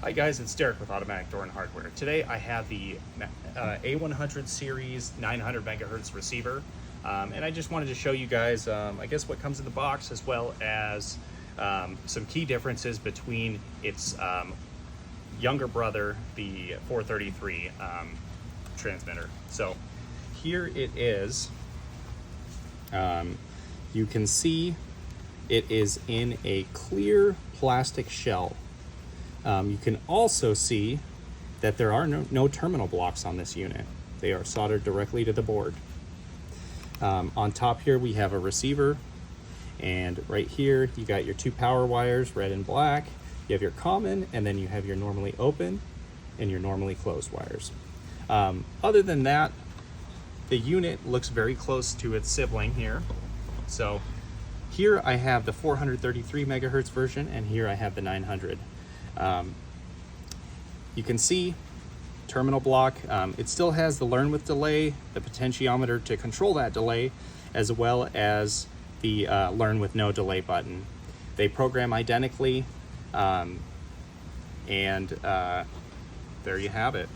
Hi guys, it's Derek with Automatic Door and Hardware. Today I have the A100 series 900 megahertz receiver, and I just wanted to show you guys, I guess, what comes in the box, as well as some key differences between its younger brother, the 433 transmitter. So here it is. You can see it is in a clear plastic shell. You can also see that there are no terminal blocks on this unit. They are soldered directly to the board. On top here we have a receiver, and right here you got your two power wires, red and black. You have your common, and then you have your normally open and your normally closed wires. Other than that, the unit looks very close to its sibling here. So here I have the 433 megahertz version, and here I have the 900. You can see terminal block. It still has the learn with delay, the potentiometer to control that delay, as well as the learn with no delay button. They program identically, and there you have it.